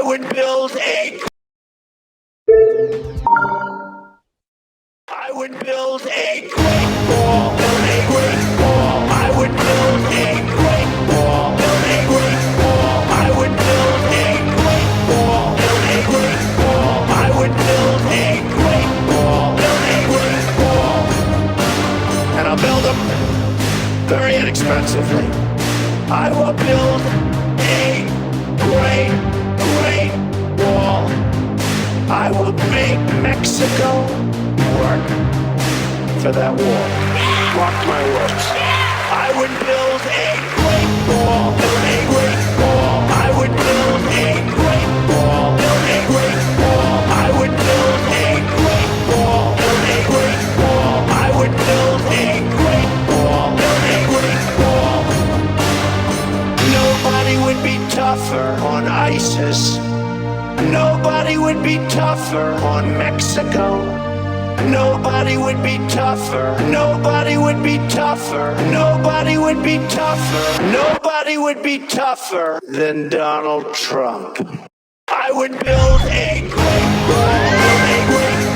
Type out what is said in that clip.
I would build a I would build a great wall, build a great wall. I would build a great wall, build a great wall. I would build a great wall, build a great wall. I would build a great wall, build a great wall. And I'll build them very inexpensively. I will build a great, great wall. I will make Mexico work for that wall. Mark my words. I would build a great wall, build a great wall. I would build a great wall, build a great wall. I would build a great wall, build a great wall. I would build a great wall, build a great wall. Nobody would be tougher on ISIS. Nobody would be tougher on Mexico. Nobody would be tougher. Nobody would be tougher. Nobody would be tougher. Nobody would be tougher than Donald Trump. I would build a great wall, build a great